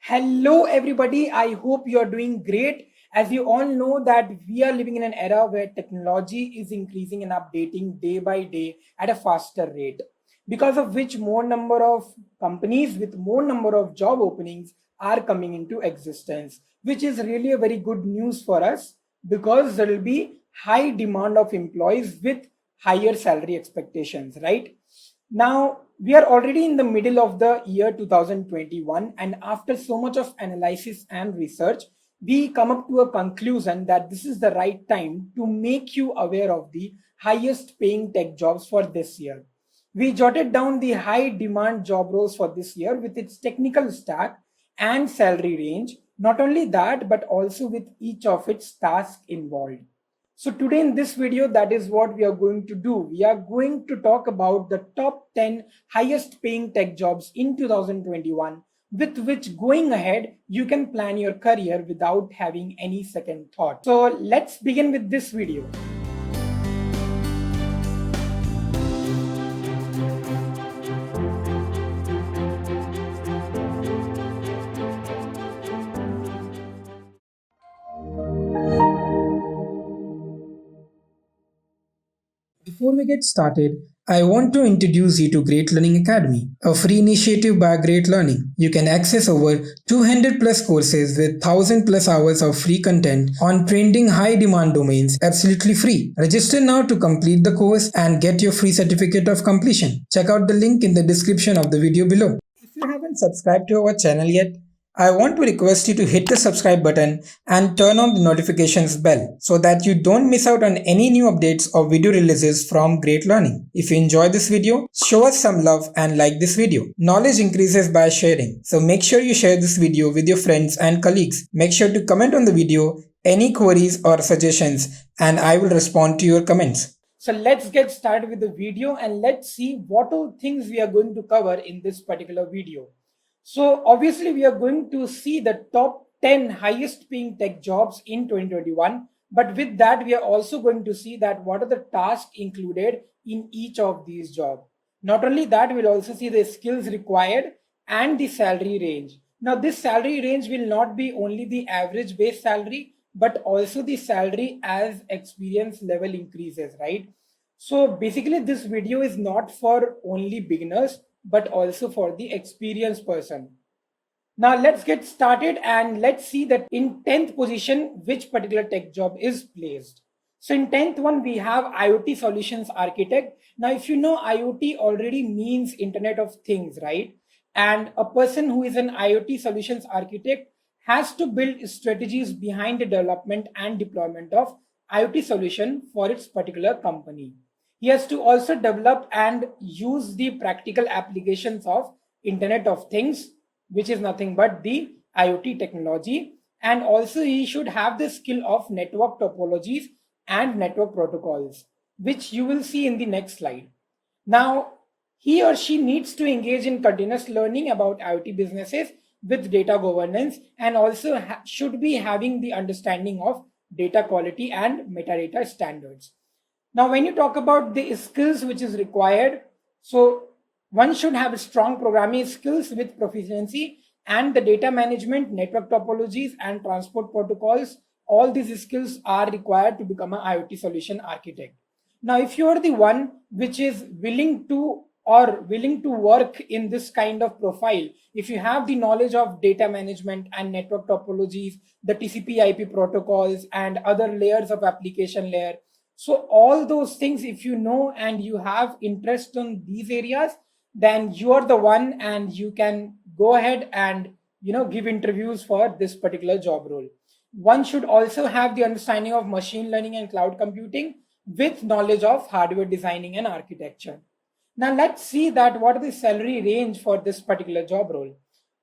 Hello, everybody. I hope you are doing great. As you all know, that we are living in an era where technology is increasing and updating day by day at a faster rate, because of which more number of companies with more number of job openings are coming into existence, which is really a very good news for us because there will be high demand of employees with higher salary expectations, right? Now, we are already in the middle of the year 2021, and after so much of analysis and research, we come up to a conclusion that this is the right time to make you aware of the highest paying tech jobs for this year. We jotted down the high demand job roles for this year with its technical stack and salary range. Not only that, but also with each of its tasks involved. So today in this video, that is what we are going to do. We are going to talk about the top 10 highest paying tech jobs in 2021, with which going ahead, you can plan your career without having any second thought. So let's begin with this video. Before we get started, I want to introduce you to Great Learning Academy, a free initiative by Great Learning. You can access over 200 plus courses with 1000 plus hours of free content on trending high demand domains absolutely free. Register now to complete the course and get your free certificate of completion. Check out the link in the description of the video below. If you haven't subscribed to our channel yet, I want to request you to hit the subscribe button and turn on the notifications bell so that you don't miss out on any new updates or video releases from Great Learning. If you enjoy this video, show us some love and like this video. Knowledge increases by sharing, so make sure you share this video with your friends and colleagues. Make sure to comment on the video any queries or suggestions, and I will respond to your comments. So let's get started with the video and let's see what all things we are going to cover in this particular video. So obviously we are going to see the top 10 highest paying tech jobs in 2021. But with that, we are also going to see that what are the tasks included in each of these jobs. Not only that, we'll also see the skills required and the salary range. Now this salary range will not be only the average base salary, but also the salary as experience level increases, right? So basically this video is not for only beginners, but also for the experienced person. Now let's get started and let's see that in 10th position, which particular tech job is placed. So in 10th one, we have IoT solutions architect. Now, if you know, IoT already means Internet of Things, right? And a person who is an IoT solutions architect has to build strategies behind the development and deployment of IoT solution for its particular company. He has to also develop and use the practical applications of Internet of Things, which is nothing but the IoT technology. And also he should have the skill of network topologies and network protocols, which you will see in the next slide. Now, he or she needs to engage in continuous learning about IoT businesses with data governance, and also should be having the understanding of data quality and metadata standards. Now, when you talk about the skills which is required, so one should have strong programming skills with proficiency and the data management, network topologies, and transport protocols. All these skills are required to become an IoT solution architect. Now, if you are the one which is willing to work in this kind of profile, if you have the knowledge of data management and network topologies, the TCP IP protocols, and other layers of application layer, so all those things, if you know and you have interest in these areas, then you are the one and you can go ahead and give interviews for this particular job role. One should also have the understanding of machine learning and cloud computing with knowledge of hardware designing and architecture. Now let's see that what is the salary range for this particular job role.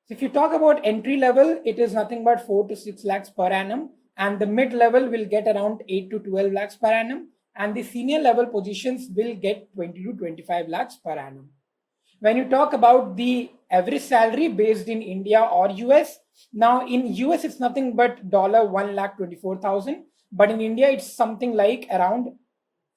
So if you talk about entry level, it is nothing but 4 to 6 lakhs per annum, and the mid level will get around 8 to 12 lakhs per annum, and the senior level positions will get 20 to 25 lakhs per annum. When you talk about the average salary based in India or US, now in US it's nothing but $1,24,000, but in India it's something like around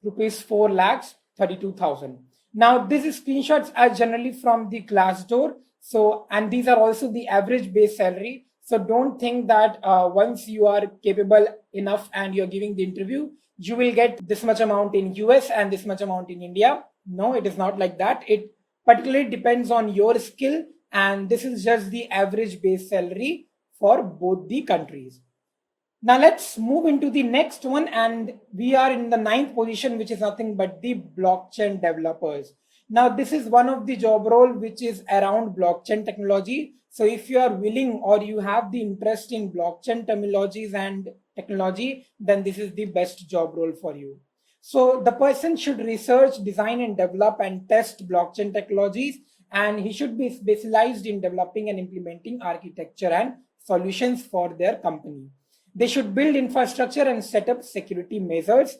rupees 4,32,000. Now these screenshots are generally from the Glassdoor So, and these are also the average base salary. So don't think that once you are capable enough and you're giving the interview, you will get this much amount in US and this much amount in India. No, it is not like that. It particularly depends on your skill, and this is just the average base salary for both the countries. Now let's move into the next one, and we are in the ninth position, which is nothing but the blockchain developers. Now this is one of the job role which is around blockchain technology. So if you are willing or you have the interest in blockchain terminologies and technology, then this is the best job role for you. So the person should research, design and develop and test blockchain technologies, and he should be specialized in developing and implementing architecture and solutions for their company. They should build infrastructure and set up security measures.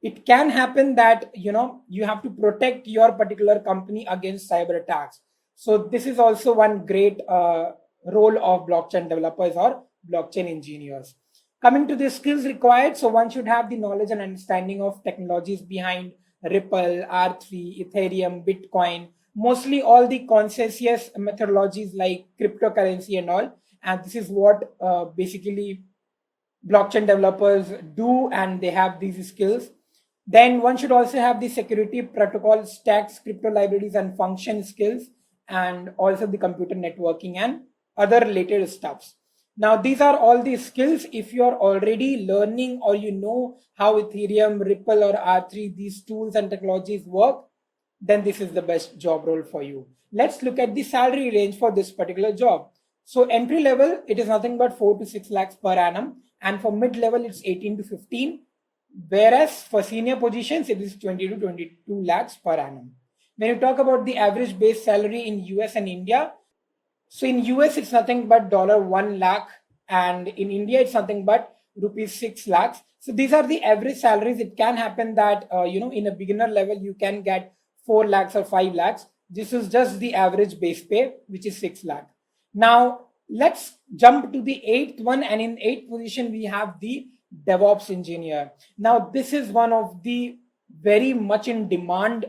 It can happen that you have to protect your particular company against cyber attacks. So this is also one great role of blockchain developers or blockchain engineers. Coming to the skills required, so one should have the knowledge and understanding of technologies behind Ripple, R3, Ethereum, Bitcoin, mostly all the consensus methodologies like cryptocurrency and all. And this is what basically blockchain developers do, and they have these skills. Then one should also have the security protocol stacks, crypto libraries and function skills, and also the computer networking and other related stuffs. Now these are all the skills. If you are already learning or you know how Ethereum, Ripple or R3, these tools and technologies work, then this is the best job role for you. Let's look at the salary range for this particular job. So entry level, it is nothing but 4 to 6 lakhs per annum, and for mid level it's 18 to 15, whereas for senior positions it is 20 to 22 lakhs per annum. When you talk about the average base salary in US and India, so in US it's nothing but $1 lakh, and in India it's nothing but rupees 6 lakhs. So these are the average salaries. It can happen that in a beginner level you can get 4 lakhs or 5 lakhs. This is just the average base pay, which is 6 lakh. Now let's jump to the eighth one, and in eighth position we have the DevOps engineer. Now this is one of the very much in demand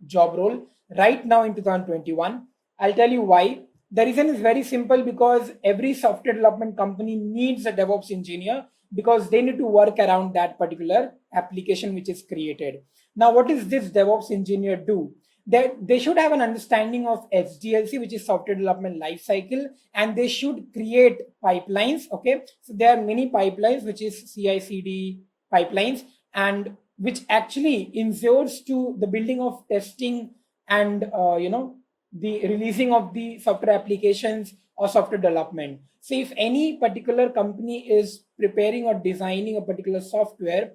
job role right now in 2021. I'll tell you why. The reason is very simple, because every software development company needs a DevOps engineer, because they need to work around that particular application which is created. Now what does this DevOps engineer do? They should have an understanding of SDLC, which is software development lifecycle, and they should create pipelines. Okay, so there are many pipelines, which is CI/CD pipelines, and which actually ensures to the building of testing and the releasing of the software applications or software development. So if any particular company is preparing or designing a particular software,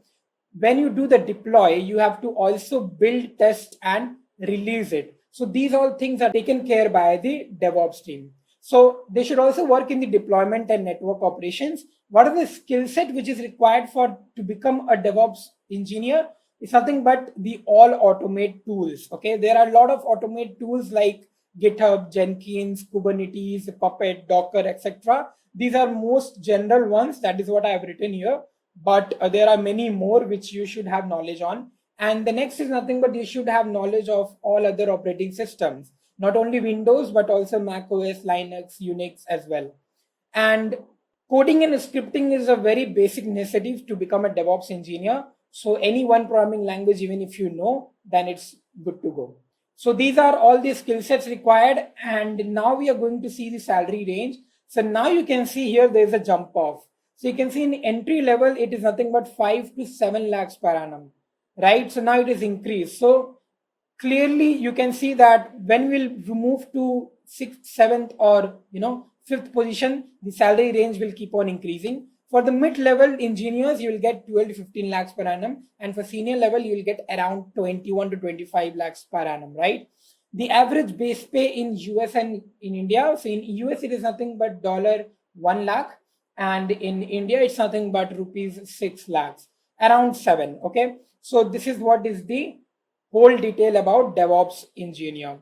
when you do the deploy, you have to also build, test and release it. So these all things are taken care by the DevOps team. So they should also work in the deployment and network operations. What are the skill set which is required for to become a DevOps engineer? It's nothing but the all automate tools. Okay, there are a lot of automate tools like GitHub, Jenkins, Kubernetes, Puppet, Docker, etc. These are most general ones. That is what I have written here. But there are many more which you should have knowledge on. And the next is nothing but you should have knowledge of all other operating systems, not only Windows, but also Mac OS, Linux, Unix as well. And coding and scripting is a very basic necessity to become a DevOps engineer. So any one programming language, even if you know, then it's good to go. So these are all the skill sets required. And now we are going to see the salary range. So now you can see here there's a jump off. So you can see in entry level, it is nothing but 5 to 7 lakhs per annum, right? So now it is increased. So clearly you can see that when we'll move to 6th, 7th or 5th position, the salary range will keep on increasing. For the mid-level engineers, you will get 12 to 15 lakhs per annum. And for senior level, you will get around 21 to 25 lakhs per annum, right? The average base pay in US and in India, so in US, it is nothing but $1 lakh. And in India, it's nothing but rupees 6 lakhs, around 7. Okay. So this is what is the whole detail about DevOps engineer.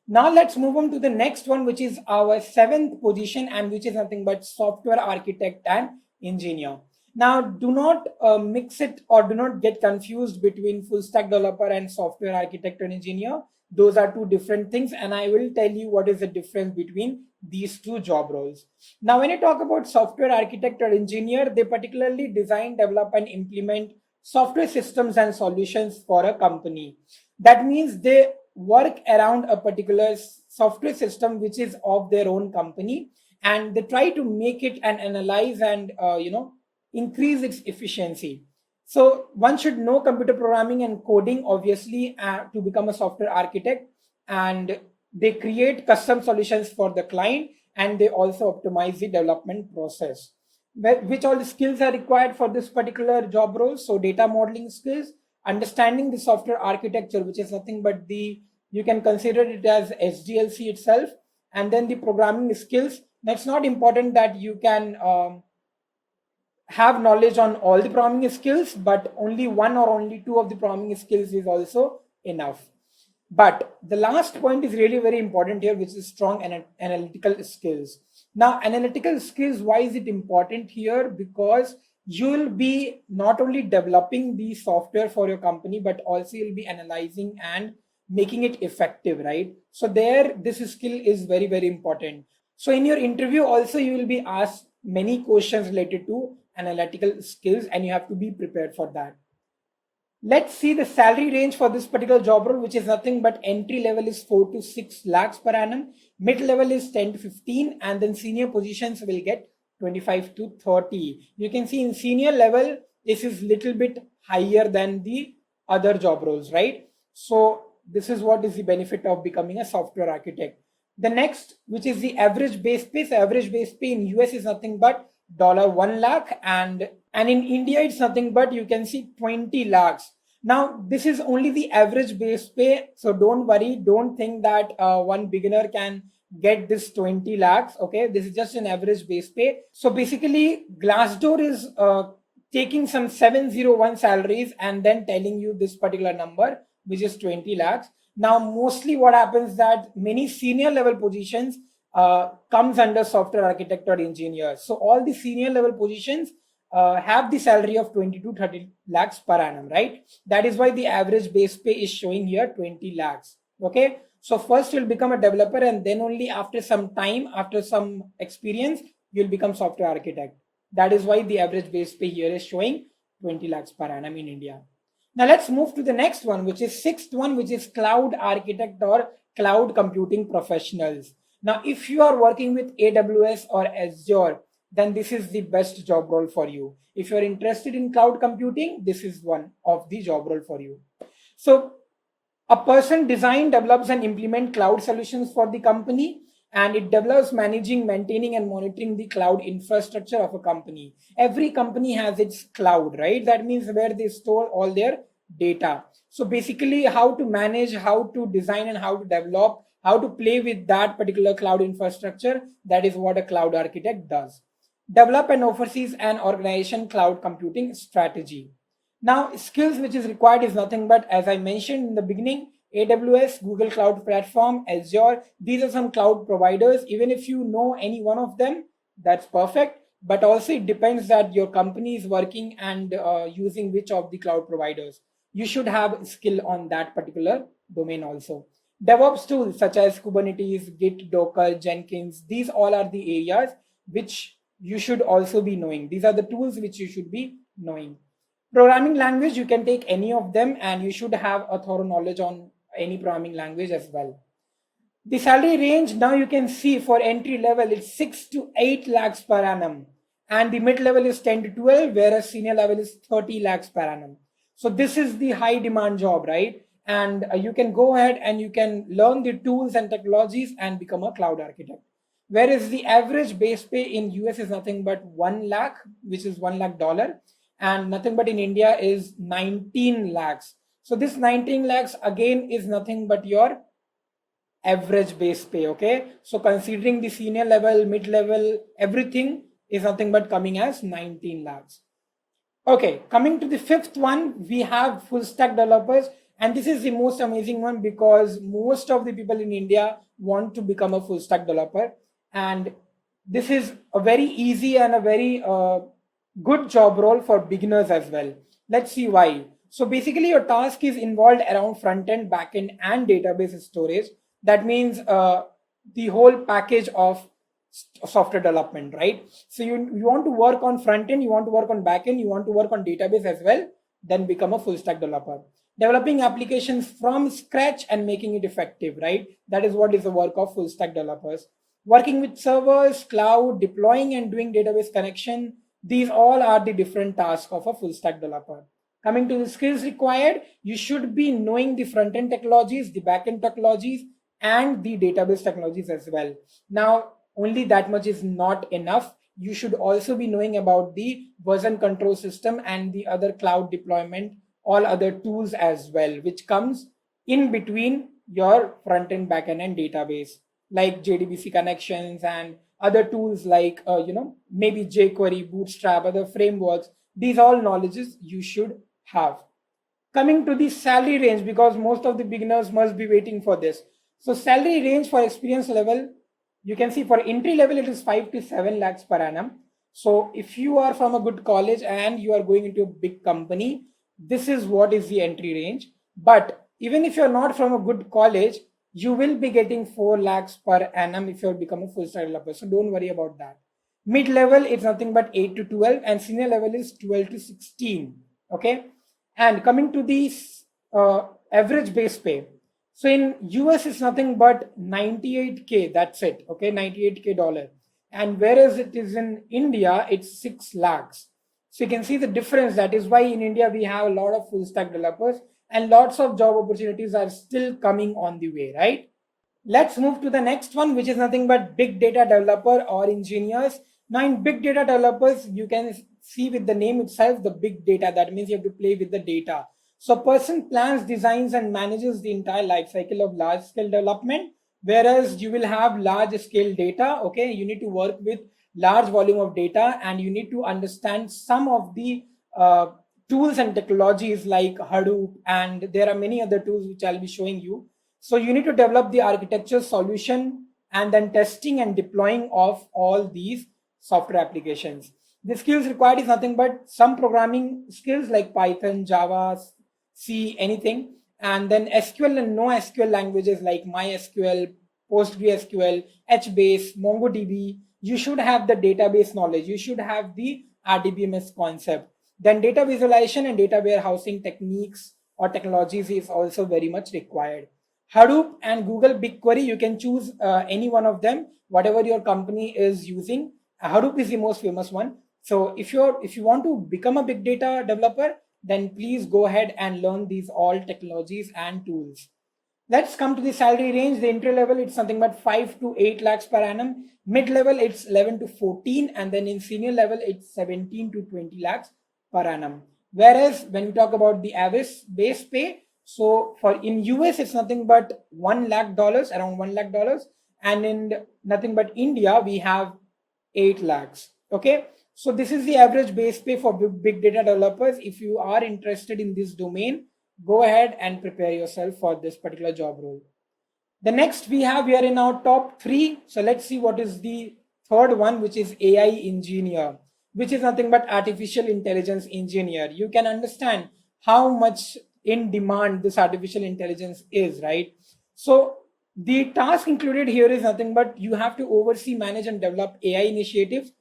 Now let's move on to the next one, which is our 7th position, and which is nothing but software architect and engineer. Now do not mix it or do not get confused between full stack developer and software architect and engineer. Those are two different things, and I will tell you what is the difference between these two job roles. Now, when I talk about software architect or engineer, they particularly design, develop, and implement software systems and solutions for a company. That means they work around a particular software system which is of their own company, and they try to make it and analyze and increase its efficiency. So one should know computer programming and coding, obviously, to become a software architect. And they create custom solutions for the client, and they also optimize the development process. Which all the skills are required for this particular job role? So data modeling skills, understanding the software architecture, which is nothing but you can consider it as SDLC itself, and then the programming skills. That's not important that you can have knowledge on all the programming skills, but only one or only two of the programming skills is also enough. But the last point is really very important here, which is strong analytical skills. Now, analytical skills, why is it important here? Because you will be not only developing the software for your company, but also you'll be analyzing and making it effective, right? So there, this skill is very, very important. So in your interview also, you will be asked many questions related to analytical skills, and you have to be prepared for that. Let's see the salary range for this particular job role, which is nothing but entry level is 4 to 6 lakhs per annum, mid level is 10 to 15, and then senior positions will get 25 to 30. You can see in senior level, this is little bit higher than the other job roles, right? So this is what is the benefit of becoming a software architect. The next, which is the average base pay. So average base pay in US is nothing but $1 lakh, and in India it's nothing but, you can see, 20 lakhs. Now this is only the average base pay, so don't worry, don't think that one beginner can get this 20 lakhs. Okay, this is just an average base pay. So basically Glassdoor is taking some 701 salaries and then telling you this particular number, which is 20 lakhs. Now mostly what happens that many senior level positions comes under software architect or engineer. So all the senior level positions have the salary of 20 to 30 lakhs per annum, right? That is why the average base pay is showing here 20 lakhs. Okay, so first you'll become a developer, and then only after some time, after some experience, you'll become software architect. That is why the average base pay here is showing 20 lakhs per annum in India. Now let's move to the next one, which is sixth one, which is cloud architect or cloud computing professionals. Now, if you are working with AWS or Azure, then this is the best job role for you. If you're interested in cloud computing, this is one of the job role for you. So a person design, develops, and implement cloud solutions for the company, and it develops, managing, maintaining, and monitoring the cloud infrastructure of a company. Every company has its cloud, right? That means where they store all their data. So basically how to manage, how to design, and how to develop, how to play with that particular cloud infrastructure, that is what a cloud architect does. Develop and oversees an organization cloud computing strategy. Now, skills which is required is nothing but, as I mentioned in the beginning, AWS, Google Cloud Platform, Azure. These are some cloud providers. Even if you know any one of them, that's perfect. But also it depends that your company is working and using which of the cloud providers. You should have skill on that particular domain also. DevOps tools such as Kubernetes, Git, Docker, Jenkins, these all are the areas which you should also be knowing. These are the tools which you should be knowing. Programming language, you can take any of them, and you should have a thorough knowledge on any programming language as well. The salary range, now you can see for entry level, it's 6 to 8 lakhs per annum. And the mid level is 10 to 12, whereas senior level is 30 lakhs per annum. So this is the high demand job, right? And you can go ahead and you can learn the tools and technologies and become a cloud architect. Whereas the average base pay in US is nothing but 1 lakh, which is $1 lakh, and nothing but in India is 19 lakhs. So this 19 lakhs again is nothing but your average base pay. Okay, so considering the senior level, mid level, everything is nothing but coming as 19 lakhs. Okay, coming to the fifth one, we have full stack developers, and this is the most amazing one because most of the people in India want to become a full stack developer, and this is a very easy and a very good job role for beginners as well. Let's see why. So basically your task is involved around front end, back end and database storage. That means the whole package of software development, right? So you want to work on front end, you want to work on back end, you want to work on database as well, then become a full stack developer. Developing applications from scratch and making it effective, right? That is what is the work of full stack developers. Working with servers, cloud, deploying and doing database connection, these all are the different tasks of a full stack developer. Coming to the skills required, you should be knowing the front end technologies, the back end technologies, and the database technologies as well. Now, only that much is not enough. You should also be knowing about the version control system and the other cloud deployment, all other tools as well, which comes in between your front end, back end, and database, like JDBC connections and other tools like maybe jQuery, Bootstrap, other frameworks. These all knowledges you should have. Coming to the salary range, because most of the beginners must be waiting for this. So salary range for experience level, you can see for entry level it is 5 to 7 lakhs per annum. So if you are from a good college and you are going into a big company, this is what is the entry range. But even if you're not from a good college, you will be getting 4 lakhs per annum if you become a full stack developer. So don't worry about that. Mid level it's nothing but 8 to 12, and senior level is 12 to 16. Okay. And coming to the average base pay, so in US it's nothing but 98k. That's it. Okay, 98k dollar. And whereas it is in India, it's 6 lakhs. So you can see the difference. That is why in India we have a lot of full stack developers and lots of job opportunities are still coming on the way, right? Let's move to the next one, which is nothing but big data developer or engineers. Now in big data developers, you can see with the name itself, the big data. That means you have to play with the data. So person plans, designs and manages the entire life cycle of large scale development, whereas you will have large scale data. Okay, you need to work with large volume of data and you need to understand some of the tools and technologies like Hadoop, and there are many other tools which I'll be showing you. So you need to develop the architecture solution and then testing and deploying of all these software applications. The skills required is nothing but some programming skills like Python, Java, C, anything, and then SQL and NoSQL languages like MySQL, PostgreSQL, HBase, MongoDB. You should have the database knowledge. You should have the RDBMS concept. Then data visualization and data warehousing techniques or technologies is also very much required. Hadoop and Google BigQuery, you can choose any one of them, whatever your company is using. Hadoop is the most famous one. So if you want to become a big data developer, then please go ahead and learn these all technologies and tools. Let's come to the salary range. The entry level, it's something but 5 to 8 lakhs per annum. Mid level, it's 11 to 14. And then in senior level, it's 17 to 20 lakhs per annum. Whereas when we talk about the average base pay, so for in US, it's nothing but $1 lakh, around $1 lakh. And in nothing but India, we have 8 lakhs. Okay. So this is the average base pay for big data developers. If you are interested in this domain, go ahead and prepare yourself for this particular job role. The next we are in our top 3. So let's see what is the third one, which is AI engineer, which is nothing but artificial intelligence engineer. You can understand how much in demand this artificial intelligence is, right? So the task included here is nothing but you have to oversee, manage and develop AI initiatives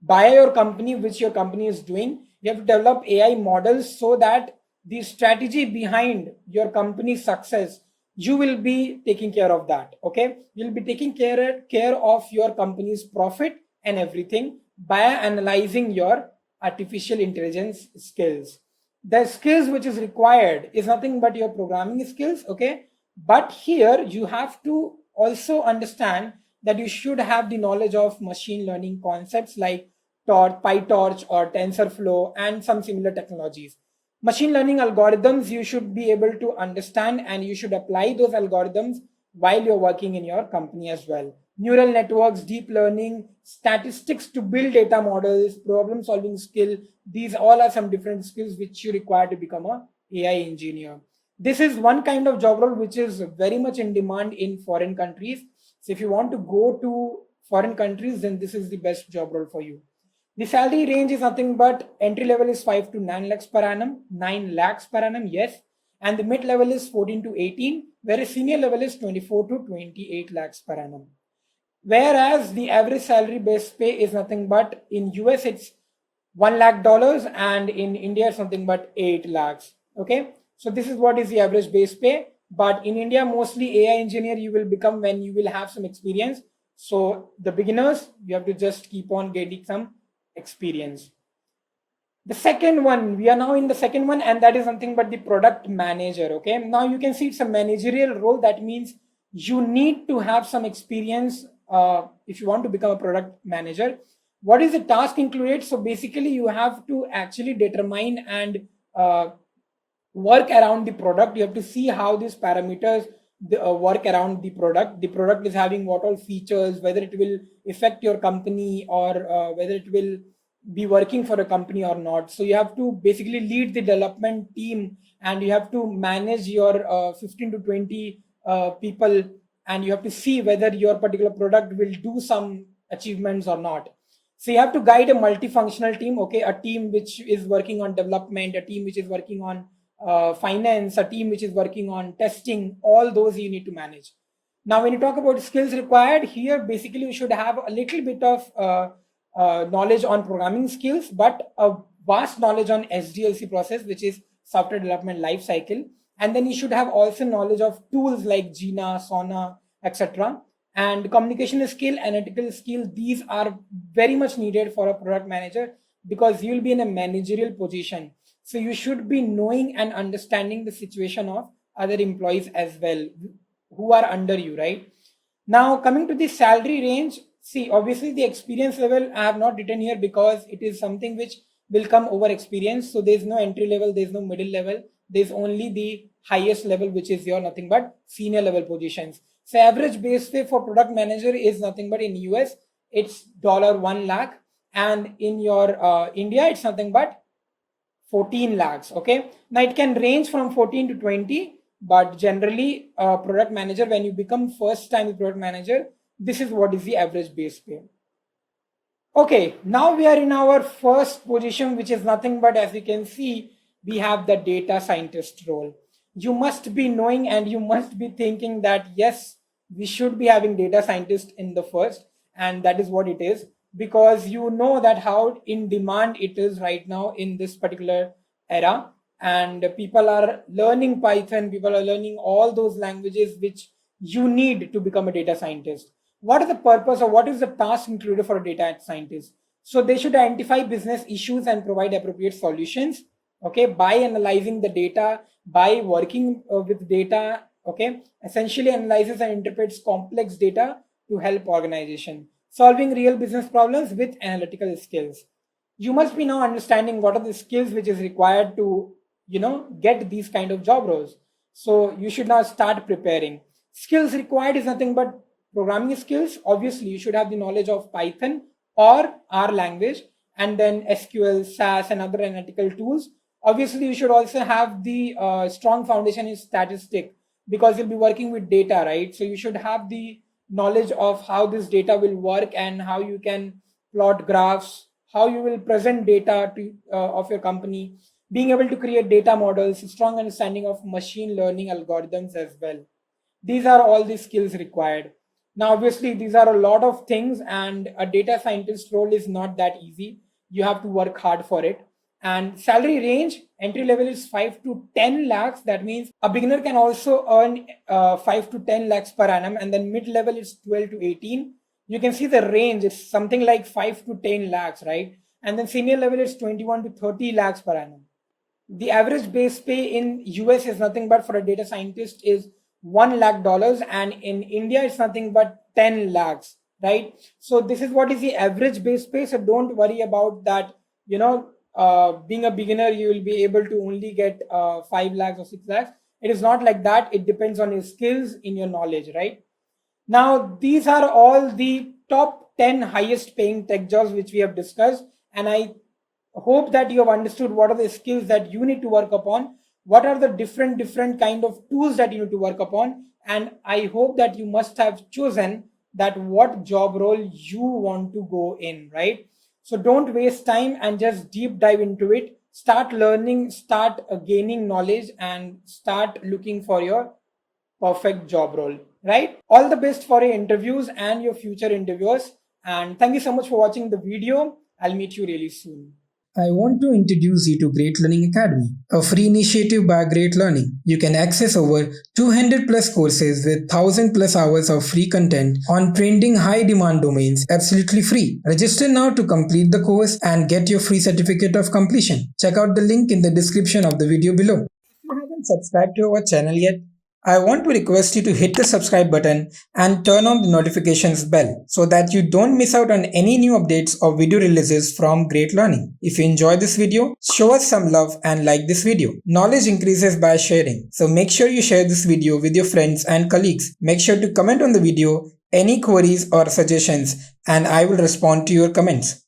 by your company, which your company is doing. You have to develop AI models so that the strategy behind your company's success, you will be taking care of that. Okay, you'll be taking care of your company's profit and everything by analyzing your artificial intelligence skills. The skills which is required is nothing but your programming skills. Okay, but here you have to also understand that you should have the knowledge of machine learning concepts like PyTorch or TensorFlow and some similar technologies. Machine learning algorithms you should be able to understand and you should apply those algorithms while you're working in your company as well. Neural networks, deep learning, statistics to build data models, problem solving skill, these all are some different skills which you require to become a AI engineer. This is one kind of job role which is very much in demand in foreign countries. So if you want to go to foreign countries, then this is the best job role for you. The salary range is nothing but entry level is 5 to 9 lakhs per annum, 9 lakhs per annum, yes. And the mid level is 14 to 18, whereas senior level is 24 to 28 lakhs per annum. Whereas the average salary base pay is nothing but in US it's $1 lakh and in India it's nothing but 8 lakhs. Okay, so this is what is the average base pay. But in India, mostly AI engineer you will become when you will have some experience. So the beginners, you have to just keep on getting some experience. The second one, we are now in the second one, and that is something but the product manager. Okay, now you can see it's a managerial role. That means you need to have some experience if you want to become a product manager. What is the task included? So basically you have to actually determine and work around the product. You have to see how these parameters work around the product. The product is having what all features, whether it will affect your company or whether it will be working for a company or not. So you have to basically lead the development team, and you have to manage your 15 to 20 people, and you have to see whether your particular product will do some achievements or not. So you have to guide a multifunctional team. Okay, a team which is working on development, a team which is working on finance, a team which is working on testing. All those you need to manage. Now when you talk about skills required here, basically you should have a little bit of knowledge on programming skills, but a vast knowledge on SDLC process, which is software development life cycle. And then you should have also knowledge of tools like Jina, Sona, etc. And communication skill, analytical skill, these are very much needed for a product manager because you'll be in a managerial position. So you should be knowing and understanding the situation of other employees as well who are under you, right? Now coming to the salary range, see, obviously the experience level I have not written here because it is something which will come over experience. So there's no entry level, there's no middle level, there's only the highest level, which is your nothing but senior level positions. So average base pay for product manager is nothing but in US it's $1 lakh, and in your India it's nothing but 14 lakhs. Okay, now it can range from 14 to 20, but generally product manager, when you become first time product manager, this is what is the average base pay. Okay, now we are in our first position, which is nothing but, as you can see, we have the data scientist role. You must be knowing and you must be thinking that yes, we should be having data scientist in the first, and that is what it is, because you know that how in demand it is right now in this particular era, and people are learning Python, people are learning all those languages which you need to become a data scientist. What is the purpose or what is the task included for a data scientist? So they should identify business issues and provide appropriate solutions, okay, by analyzing the data, by working with data. Okay, essentially analyzes and interprets complex data to help organization solving real business problems with analytical skills. You must be now understanding what are the skills which is required to get these kind of job roles. So you should now start preparing. Skills required is nothing but programming skills. Obviously you should have the knowledge of Python or R language, and then SQL, SAS, and other analytical tools. Obviously you should also have the strong foundation in statistic, because you'll be working with data, right? So you should have the knowledge of how this data will work and how you can plot graphs, how you will present data to of your company, being able to create data models, strong understanding of machine learning algorithms as well. These are all the skills required. Now obviously these are a lot of things, and a data scientist role is not that easy. You have to work hard for it. And salary range, entry level is 5 to 10 lakhs. That means a beginner can also earn 5 to 10 lakhs per annum, and then mid level is 12 to 18. You can see the range, it's something like 5 to 10 lakhs, right? And then senior level is 21 to 30 lakhs per annum. The average base pay in US is nothing but for a data scientist is $1 lakh, and in India it's nothing but 10 lakhs, right? So this is what is the average base pay. So don't worry about that. Being a beginner, you will be able to only get 5 lakhs or 6 lakhs. It is not like that. It depends on your skills, in your knowledge, right? Now, these are all the top 10 highest paying tech jobs which we have discussed. And I hope that you have understood what are the skills that you need to work upon, what are the different kind of tools that you need to work upon. And I hope that you must have chosen that what job role you want to go in, right? So don't waste time and just deep dive into it. Start learning, start gaining knowledge, and start looking for your perfect job role, right? All the best for your interviews and your future interviewers. And thank you so much for watching the video. I'll meet you really soon. I want to introduce you to Great Learning Academy, a free initiative by Great Learning. You can access over 200 plus courses with 1000 plus hours of free content on trending high demand domains absolutely free. Register now to complete the course and get your free certificate of completion. Check out the link in the description of the video below. If you haven't subscribed to our channel yet, I want to request you to hit the subscribe button and turn on the notifications bell so that you don't miss out on any new updates or video releases from Great Learning. If you enjoyed this video, show us some love and like this video. Knowledge increases by sharing. So make sure you share this video with your friends and colleagues. Make sure to comment on the video any queries or suggestions and I will respond to your comments.